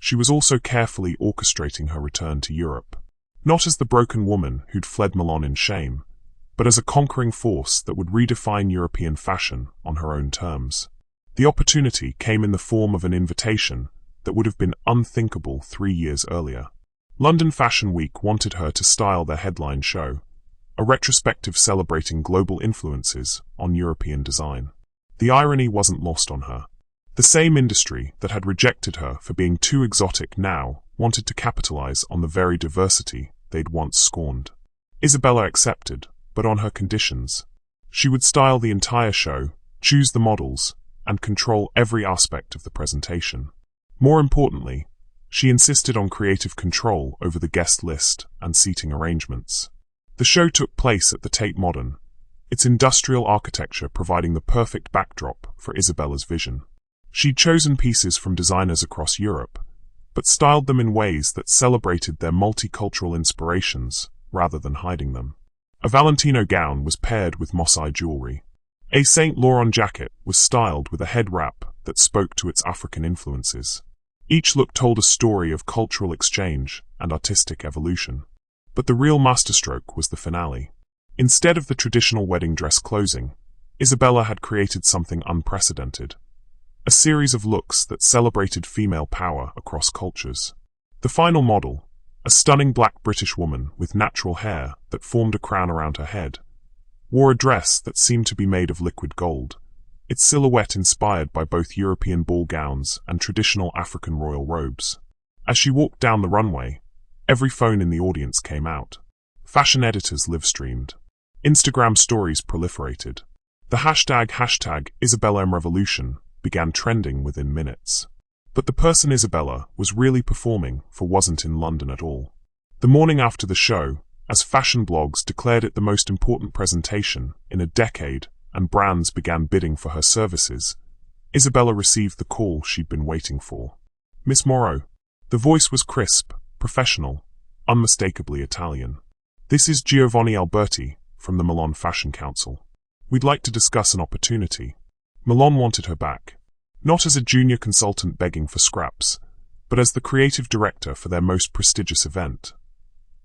she was also carefully orchestrating her return to Europe. Not as the broken woman who'd fled Milan in shame, but as a conquering force that would redefine European fashion on her own terms. The opportunity came in the form of an invitation that would have been unthinkable 3 years earlier. London Fashion Week wanted her to style their headline show, a retrospective celebrating global influences on European design. The irony wasn't lost on her. The same industry that had rejected her for being too exotic now wanted to capitalize on the very diversity they'd once scorned. Isabella accepted, but on her conditions. She would style the entire show, choose the models, and control every aspect of the presentation. More importantly, she insisted on creative control over the guest list and seating arrangements. The show took place at the Tate Modern, its industrial architecture providing the perfect backdrop for Isabella's vision. She'd chosen pieces from designers across Europe, but styled them in ways that celebrated their multicultural inspirations rather than hiding them. A Valentino gown was paired with Mossad jewelry. A Saint Laurent jacket was styled with a head wrap that spoke to its African influences. Each look told a story of cultural exchange and artistic evolution. But the real masterstroke was the finale. Instead of the traditional wedding dress closing, Isabella had created something unprecedented. A series of looks that celebrated female power across cultures. The final model, a stunning black British woman with natural hair that formed a crown around her head, wore a dress that seemed to be made of liquid gold, its silhouette inspired by both European ball gowns and traditional African royal robes. As she walked down the runway, every phone in the audience came out. Fashion editors live-streamed. Instagram stories proliferated. The hashtag IsabellaMRevolution began trending within minutes. But the person Isabella was really performing for wasn't in London at all. The morning after the show, as fashion blogs declared it the most important presentation in a decade and brands began bidding for her services, Isabella received the call she'd been waiting for. "Miss Moreau." The voice was crisp, professional, unmistakably Italian. "This is Giovanni Alberti from the Milan Fashion Council. We'd like to discuss an opportunity." Milan wanted her back, not as a junior consultant begging for scraps, but as the creative director for their most prestigious event.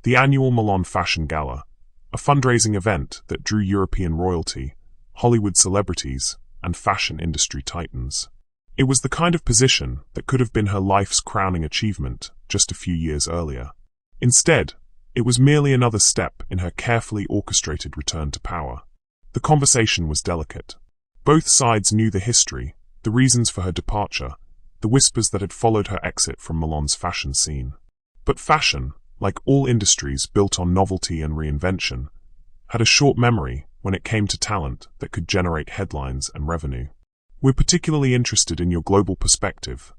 The annual Milan Fashion Gala, a fundraising event that drew European royalty, Hollywood celebrities, and fashion industry titans. It was the kind of position that could have been her life's crowning achievement just a few years earlier. Instead, it was merely another step in her carefully orchestrated return to power. The conversation was delicate. Both sides knew the history, the reasons for her departure, the whispers that had followed her exit from Milan's fashion scene. But fashion, like all industries built on novelty and reinvention, had a short memory when it came to talent that could generate headlines and revenue. "We're particularly interested in your global perspective,"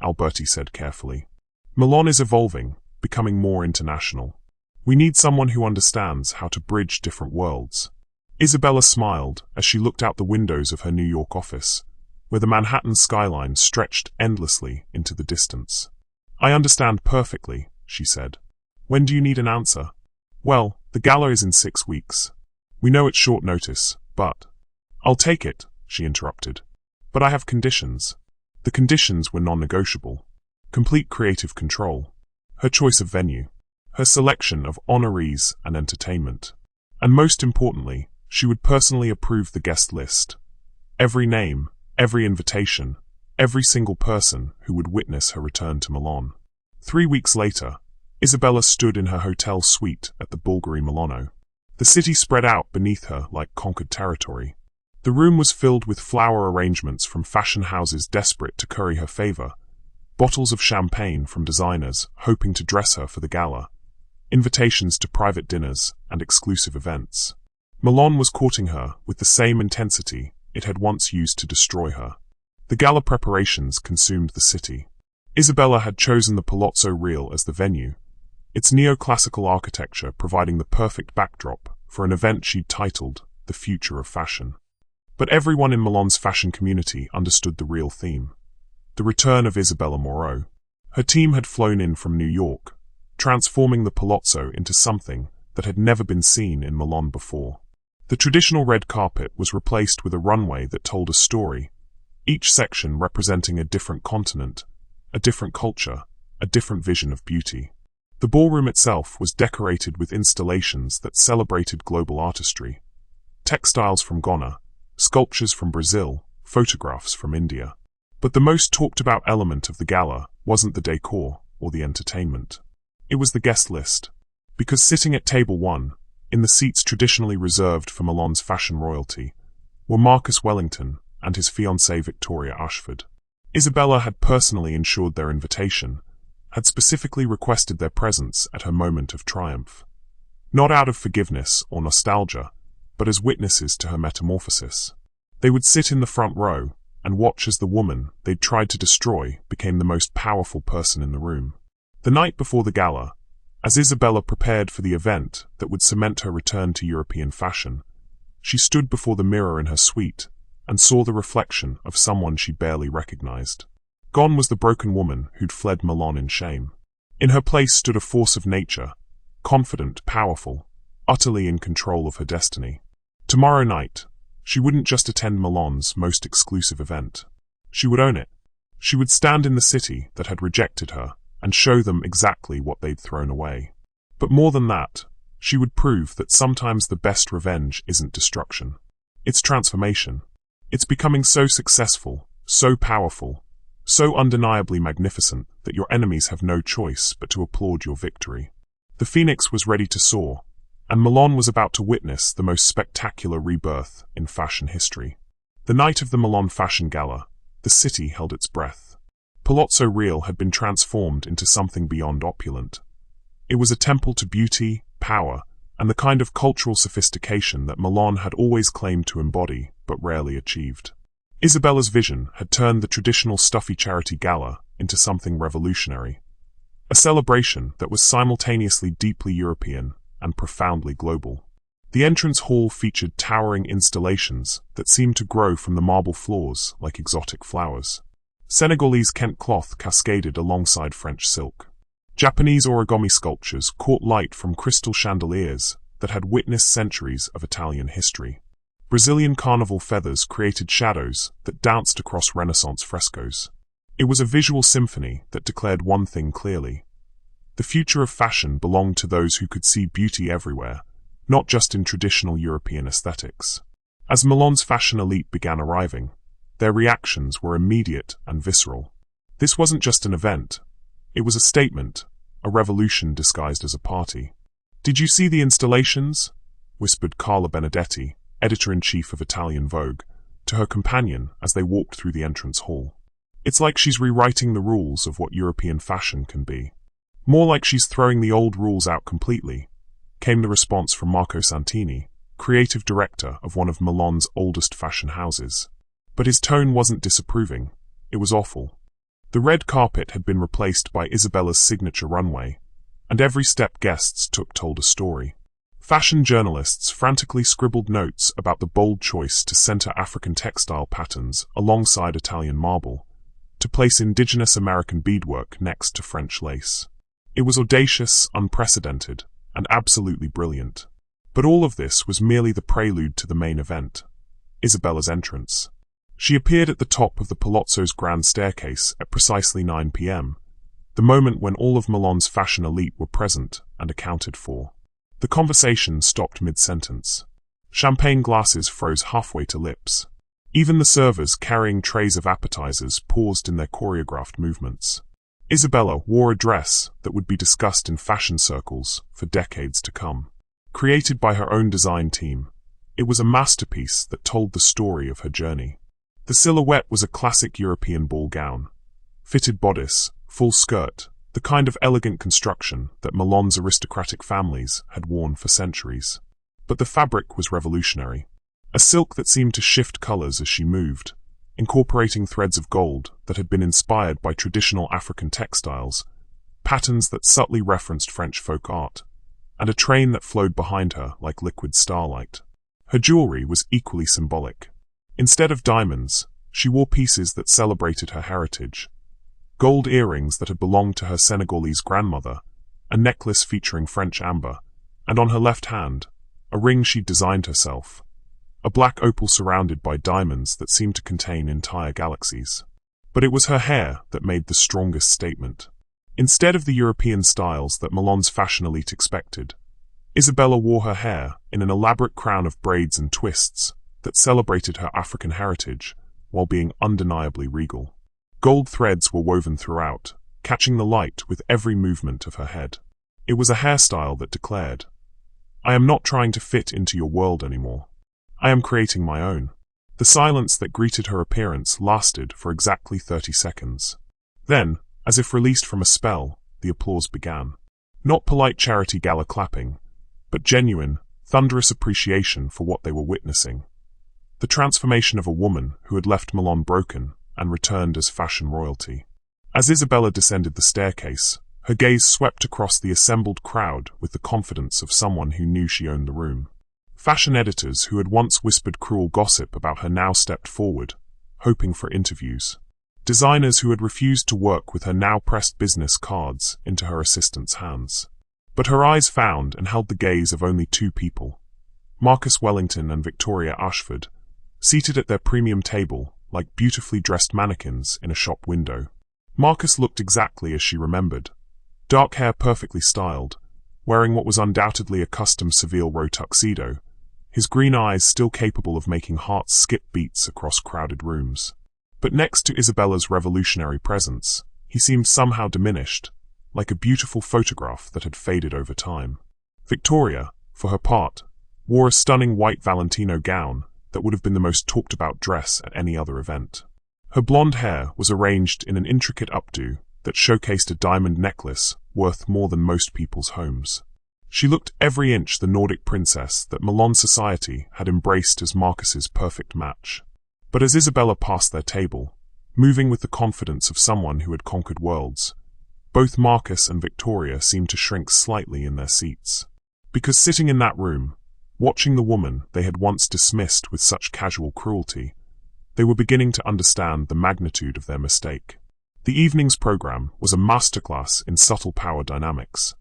Alberti said carefully. "Milan is evolving, becoming more international. We need someone who understands how to bridge different worlds." Isabella smiled as she looked out the windows of her New York office, where the Manhattan skyline stretched endlessly into the distance. "I understand perfectly," she said. "When do you need an answer?" "Well, the gala is in 6 weeks. We know it's short notice, but—" "I'll take it," she interrupted. "But I have conditions." The conditions were non-negotiable. Complete creative control. Her choice of venue. Her selection of honorees and entertainment. And most importantly, she would personally approve the guest list. Every name, every invitation, every single person who would witness her return to Milan. 3 weeks later, Isabella stood in her hotel suite at the Bulgari Milano. The city spread out beneath her like conquered territory. The room was filled with flower arrangements from fashion houses desperate to curry her favor, bottles of champagne from designers hoping to dress her for the gala, invitations to private dinners and exclusive events. Milan was courting her with the same intensity it had once used to destroy her. The gala preparations consumed the city. Isabella had chosen the Palazzo Reale as the venue, its neoclassical architecture providing the perfect backdrop for an event she'd titled The Future of Fashion. But everyone in Milan's fashion community understood the real theme: the return of Isabella Moreau. Her team had flown in from New York, transforming the Palazzo into something that had never been seen in Milan before. The traditional red carpet was replaced with a runway that told a story, each section representing a different continent, a different culture, a different vision of beauty. The ballroom itself was decorated with installations that celebrated global artistry. Textiles from Ghana, sculptures from Brazil, photographs from India. But the most talked about element of the gala wasn't the decor or the entertainment. It was the guest list. Because sitting at table 1, in the seats traditionally reserved for Milan's fashion royalty, were Marcus Wellington and his fiancée Victoria Ashford. Isabella had personally ensured their invitation, had specifically requested their presence at her moment of triumph. Not out of forgiveness or nostalgia, but as witnesses to her metamorphosis. They would sit in the front row and watch as the woman they'd tried to destroy became the most powerful person in the room. The night before the gala, as Isabella prepared for the event that would cement her return to European fashion, she stood before the mirror in her suite and saw the reflection of someone she barely recognized. Gone was the broken woman who'd fled Milan in shame. In her place stood a force of nature, confident, powerful, utterly in control of her destiny. Tomorrow night, she wouldn't just attend Milan's most exclusive event. She would own it. She would stand in the city that had rejected her and show them exactly what they'd thrown away. But more than that, she would prove that sometimes the best revenge isn't destruction. It's transformation. It's becoming so successful, so powerful, so undeniably magnificent that your enemies have no choice but to applaud your victory. The phoenix was ready to soar, and Milan was about to witness the most spectacular rebirth in fashion history. The night of the Milan Fashion Gala, the city held its breath. Palazzo Reale had been transformed into something beyond opulent. It was a temple to beauty, power, and the kind of cultural sophistication that Milan had always claimed to embody, but rarely achieved. Isabella's vision had turned the traditional stuffy charity gala into something revolutionary. A celebration that was simultaneously deeply European and profoundly global. The entrance hall featured towering installations that seemed to grow from the marble floors like exotic flowers. Senegalese Kent cloth cascaded alongside French silk. Japanese origami sculptures caught light from crystal chandeliers that had witnessed centuries of Italian history. Brazilian carnival feathers created shadows that danced across Renaissance frescoes. It was a visual symphony that declared one thing clearly. The future of fashion belonged to those who could see beauty everywhere, not just in traditional European aesthetics. As Milan's fashion elite began arriving, their reactions were immediate and visceral. This wasn't just an event. It was a statement, a revolution disguised as a party. "Did you see the installations?" whispered Carla Benedetti, editor-in-chief of Italian Vogue, to her companion as they walked through the entrance hall. "It's like she's rewriting the rules of what European fashion can be." "More like she's throwing the old rules out completely," came the response from Marco Santini, creative director of one of Milan's oldest fashion houses. But his tone wasn't disapproving, it was awful. The red carpet had been replaced by Isabella's signature runway, and every step guests took told a story. Fashion journalists frantically scribbled notes about the bold choice to center African textile patterns alongside Italian marble, to place indigenous American beadwork next to French lace. It was audacious, unprecedented, and absolutely brilliant. But all of this was merely the prelude to the main event, Isabella's entrance. She appeared at the top of the Palazzo's grand staircase at precisely 9 p.m., the moment when all of Milan's fashion elite were present and accounted for. The conversation stopped mid-sentence. Champagne glasses froze halfway to lips. Even the servers carrying trays of appetizers paused in their choreographed movements. Isabella wore a dress that would be discussed in fashion circles for decades to come. Created by her own design team, it was a masterpiece that told the story of her journey. The silhouette was a classic European ball gown. Fitted bodice, full skirt, the kind of elegant construction that Milan's aristocratic families had worn for centuries. But the fabric was revolutionary. A silk that seemed to shift colors as she moved, incorporating threads of gold that had been inspired by traditional African textiles, patterns that subtly referenced French folk art, and a train that flowed behind her like liquid starlight. Her jewelry was equally symbolic. Instead of diamonds, she wore pieces that celebrated her heritage. Gold earrings that had belonged to her Senegalese grandmother, a necklace featuring French amber, and on her left hand, a ring she'd designed herself, a black opal surrounded by diamonds that seemed to contain entire galaxies. But it was her hair that made the strongest statement. Instead of the European styles that Milan's fashion elite expected, Isabella wore her hair in an elaborate crown of braids and twists that celebrated her African heritage while being undeniably regal. Gold threads were woven throughout, catching the light with every movement of her head. It was a hairstyle that declared, "I am not trying to fit into your world anymore. I am creating my own." The silence that greeted her appearance lasted for exactly 30 seconds. Then, as if released from a spell, the applause began. Not polite charity gala clapping, but genuine, thunderous appreciation for what they were witnessing. The transformation of a woman who had left Milan broken and returned as fashion royalty. As Isabella descended the staircase, her gaze swept across the assembled crowd with the confidence of someone who knew she owned the room. Fashion editors who had once whispered cruel gossip about her now stepped forward, hoping for interviews. Designers who had refused to work with her now pressed business cards into her assistant's hands. But her eyes found and held the gaze of only two people, Marcus Wellington and Victoria Ashford, seated at their premium table like beautifully dressed mannequins in a shop window. Marcus looked exactly as she remembered. Dark hair perfectly styled, wearing what was undoubtedly a custom Seville Row tuxedo, his green eyes still capable of making hearts skip beats across crowded rooms. But next to Isabella's revolutionary presence, he seemed somehow diminished, like a beautiful photograph that had faded over time. Victoria, for her part, wore a stunning white Valentino gown that would have been the most talked-about dress at any other event. Her blonde hair was arranged in an intricate updo that showcased a diamond necklace worth more than most people's homes. She looked every inch the Nordic princess that Milan society had embraced as Marcus's perfect match. But as Isabella passed their table, moving with the confidence of someone who had conquered worlds, both Marcus and Victoria seemed to shrink slightly in their seats. Because sitting in that room, watching the woman they had once dismissed with such casual cruelty, they were beginning to understand the magnitude of their mistake. The evening's program was a masterclass in subtle power dynamics.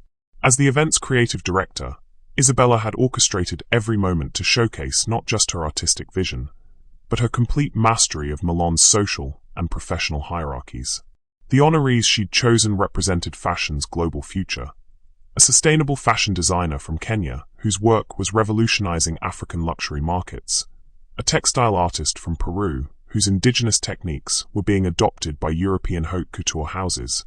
As the event's creative director, Isabella had orchestrated every moment to showcase not just her artistic vision, but her complete mastery of Milan's social and professional hierarchies. The honorees she'd chosen represented fashion's global future. A sustainable fashion designer from Kenya, whose work was revolutionizing African luxury markets. A textile artist from Peru, whose indigenous techniques were being adopted by European haute couture houses.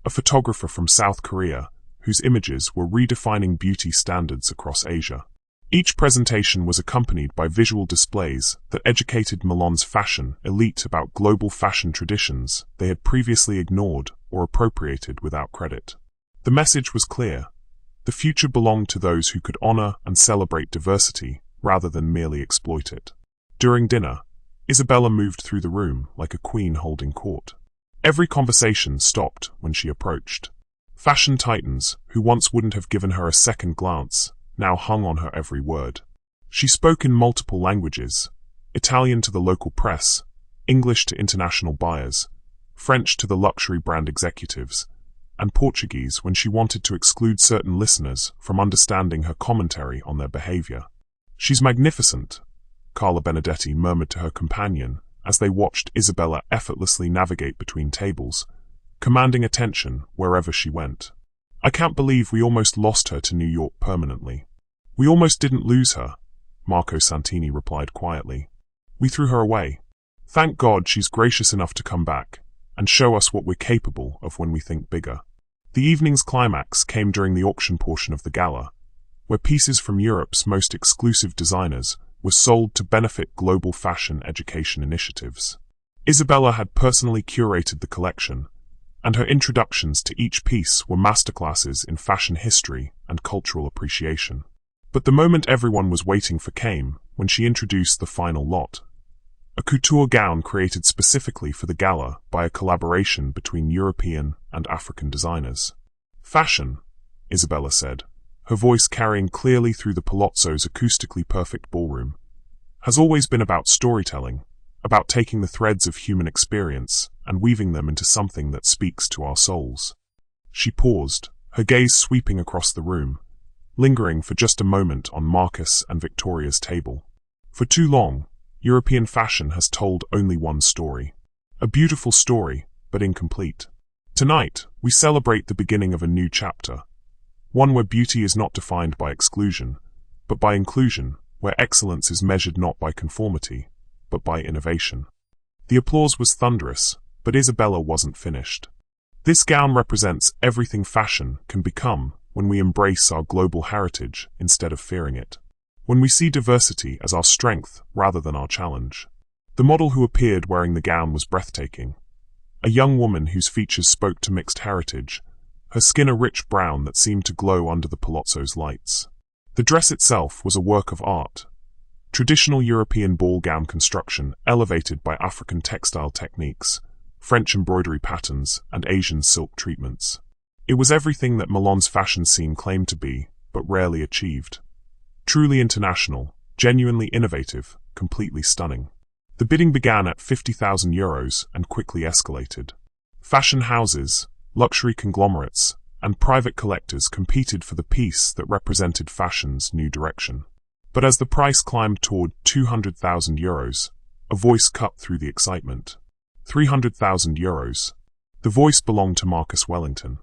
A photographer from South Korea, whose images were redefining beauty standards across Asia. Each presentation was accompanied by visual displays that educated Milan's fashion elite about global fashion traditions they had previously ignored or appropriated without credit. The message was clear. The future belonged to those who could honor and celebrate diversity rather than merely exploit it. During dinner, Isabella moved through the room like a queen holding court. Every conversation stopped when she approached. Fashion titans, who once wouldn't have given her a second glance, now hung on her every word. She spoke in multiple languages, Italian to the local press, English to international buyers, French to the luxury brand executives, and Portuguese when she wanted to exclude certain listeners from understanding her commentary on their behavior. "She's magnificent," Carla Benedetti murmured to her companion as they watched Isabella effortlessly navigate between tables, commanding attention wherever she went. "I can't believe we almost lost her to New York permanently." "We almost didn't lose her," Marco Santini replied quietly. "We threw her away. Thank God she's gracious enough to come back and show us what we're capable of when we think bigger." The evening's climax came during the auction portion of the gala, where pieces from Europe's most exclusive designers were sold to benefit global fashion education initiatives. Isabella had personally curated the collection, and her introductions to each piece were masterclasses in fashion history and cultural appreciation. But the moment everyone was waiting for came when she introduced the final lot. A couture gown created specifically for the gala by a collaboration between European and African designers. "Fashion," Isabella said, her voice carrying clearly through the Palazzo's acoustically perfect ballroom, "has always been about storytelling, about taking the threads of human experience and weaving them into something that speaks to our souls." She paused, her gaze sweeping across the room, lingering for just a moment on Marcus and Victoria's table. For too long, European fashion has told only one story. A beautiful story, but incomplete. Tonight, we celebrate the beginning of a new chapter, one where beauty is not defined by exclusion, but by inclusion, where excellence is measured not by conformity, but by innovation. The applause was thunderous, but Isabella wasn't finished. This gown represents everything fashion can become when we embrace our global heritage instead of fearing it. When we see diversity as our strength rather than our challenge. The model who appeared wearing the gown was breathtaking. A young woman whose features spoke to mixed heritage, her skin a rich brown that seemed to glow under the palazzo's lights. The dress itself was a work of art. Traditional European ball gown construction elevated by African textile techniques, French embroidery patterns, and Asian silk treatments. It was everything that Milan's fashion scene claimed to be, but rarely achieved. Truly international, genuinely innovative, completely stunning. The bidding began at €50,000 and quickly escalated. Fashion houses, luxury conglomerates, and private collectors competed for the piece that represented fashion's new direction. But as the price climbed toward €200,000, a voice cut through the excitement. €300,000. The voice belonged to Marcus Wellington.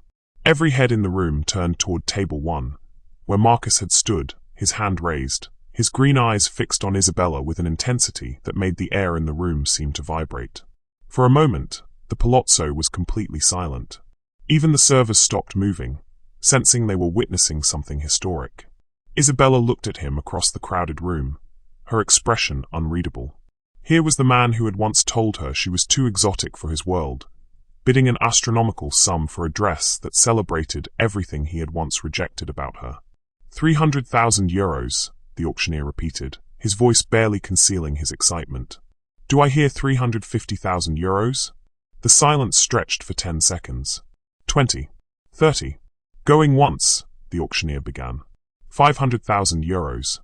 Every head in the room turned toward table 1, where Marcus had stood, his hand raised, his green eyes fixed on Isabella with an intensity that made the air in the room seem to vibrate. For a moment, the palazzo was completely silent. Even the servers stopped moving, sensing they were witnessing something historic. Isabella looked at him across the crowded room, her expression unreadable. Here was the man who had once told her she was too exotic for his world, bidding an astronomical sum for a dress that celebrated everything he had once rejected about her. €300,000, the auctioneer repeated, his voice barely concealing his excitement. Do I hear €350,000? The silence stretched for 10 seconds. 20. 30. Going once, the auctioneer began. €500,000.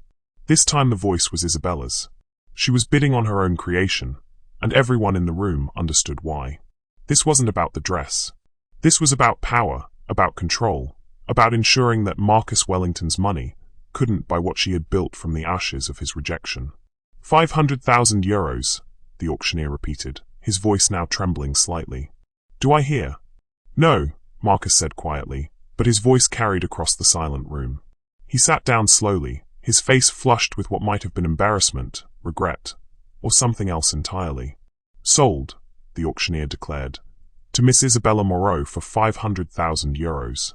This time the voice was Isabella's. She was bidding on her own creation, and everyone in the room understood why. This wasn't about the dress. This was about power, about control, about ensuring that Marcus Wellington's money couldn't buy what she had built from the ashes of his rejection. €500,000, the auctioneer repeated, his voice now trembling slightly. Do I hear? No, Marcus said quietly, but his voice carried across the silent room. He sat down slowly, his face flushed with what might have been embarrassment, regret, or something else entirely. Sold, the auctioneer declared, to Miss Isabella Moreau for €500,000.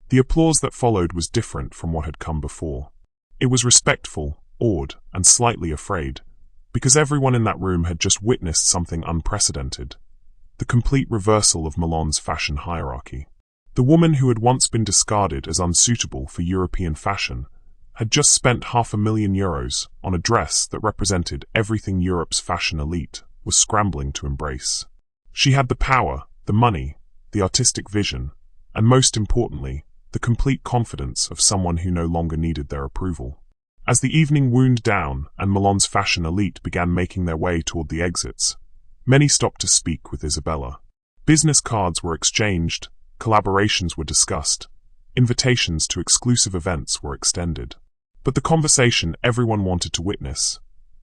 The applause that followed was different from what had come before. It was respectful, awed, and slightly afraid, because everyone in that room had just witnessed something unprecedented. The complete reversal of Milan's fashion hierarchy. The woman who had once been discarded as unsuitable for European fashion had just spent €500,000 on a dress that represented everything Europe's fashion elite was scrambling to embrace. She had the power, the money, the artistic vision, and most importantly, the complete confidence of someone who no longer needed their approval. As the evening wound down and Milan's fashion elite began making their way toward the exits, many stopped to speak with Isabella. Business cards were exchanged, collaborations were discussed, invitations to exclusive events were extended. But the conversation everyone wanted to witness,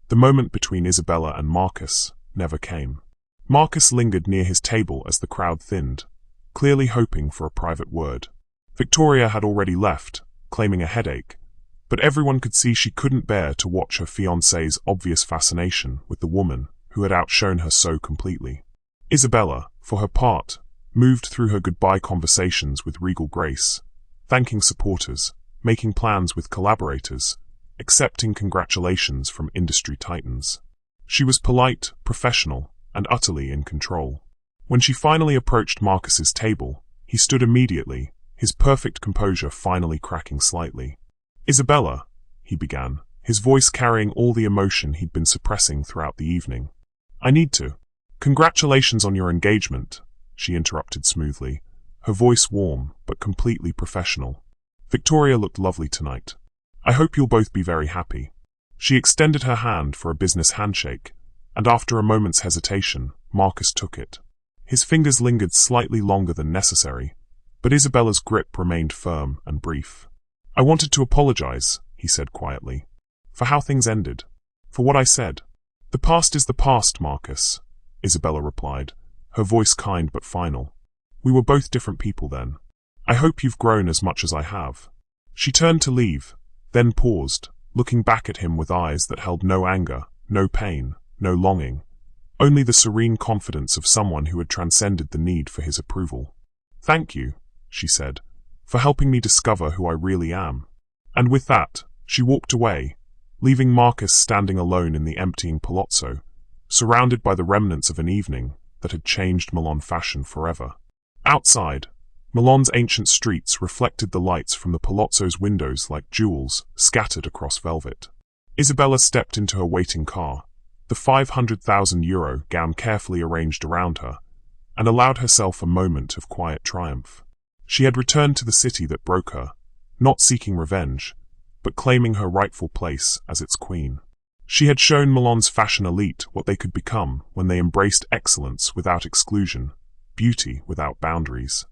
the moment between Isabella and Marcus, never came. Marcus lingered near his table as the crowd thinned, clearly hoping for a private word. Victoria had already left, claiming a headache, but everyone could see she couldn't bear to watch her fiancé's obvious fascination with the woman who had outshone her so completely. Isabella, for her part, moved through her goodbye conversations with regal grace, thanking supporters, making plans with collaborators, accepting congratulations from industry titans. She was polite, professional, and utterly in control. When she finally approached Marcus's table, he stood immediately, his perfect composure finally cracking slightly. Isabella, he began, his voice carrying all the emotion he'd been suppressing throughout the evening. I need to. Congratulations on your engagement, she interrupted smoothly, her voice warm but completely professional. Victoria looked lovely tonight. I hope you'll both be very happy. She extended her hand for a business handshake, and after a moment's hesitation, Marcus took it. His fingers lingered slightly longer than necessary, but Isabella's grip remained firm and brief. I wanted to apologize, he said quietly, for how things ended, for what I said. The past is the past, Marcus, Isabella replied, her voice kind but final. We were both different people then. I hope you've grown as much as I have." She turned to leave, then paused, looking back at him with eyes that held no anger, no pain, no longing, only the serene confidence of someone who had transcended the need for his approval. "Thank you," she said, "for helping me discover who I really am." And with that, she walked away, leaving Marcus standing alone in the emptying palazzo, surrounded by the remnants of an evening that had changed Milan fashion forever. Outside, Milan's ancient streets reflected the lights from the palazzo's windows like jewels scattered across velvet. Isabella stepped into her waiting car, the €500,000 gown carefully arranged around her, and allowed herself a moment of quiet triumph. She had returned to the city that broke her, not seeking revenge, but claiming her rightful place as its queen. She had shown Milan's fashion elite what they could become when they embraced excellence without exclusion, beauty without boundaries.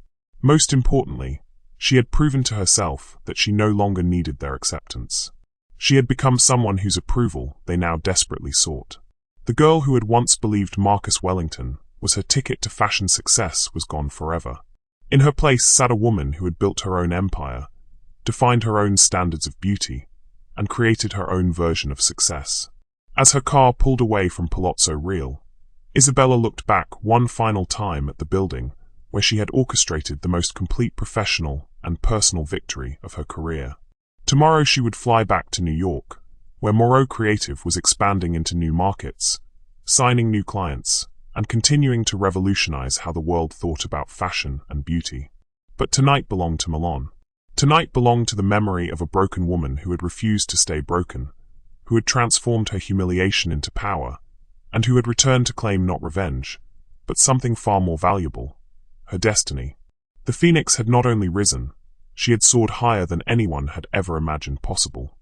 Most importantly, she had proven to herself that she no longer needed their acceptance. She had become someone whose approval they now desperately sought. The girl who had once believed Marcus Wellington was her ticket to fashion success was gone forever. In her place sat a woman who had built her own empire, defined her own standards of beauty, and created her own version of success. As her car pulled away from Palazzo Real, Isabella looked back one final time at the building where she had orchestrated the most complete professional and personal victory of her career. Tomorrow she would fly back to New York, where Moreau Creative was expanding into new markets, signing new clients, and continuing to revolutionize how the world thought about fashion and beauty. But tonight belonged to Milan. Tonight belonged to the memory of a broken woman who had refused to stay broken, who had transformed her humiliation into power, and who had returned to claim not revenge, but something far more valuable, her destiny. The phoenix had not only risen, she had soared higher than anyone had ever imagined possible.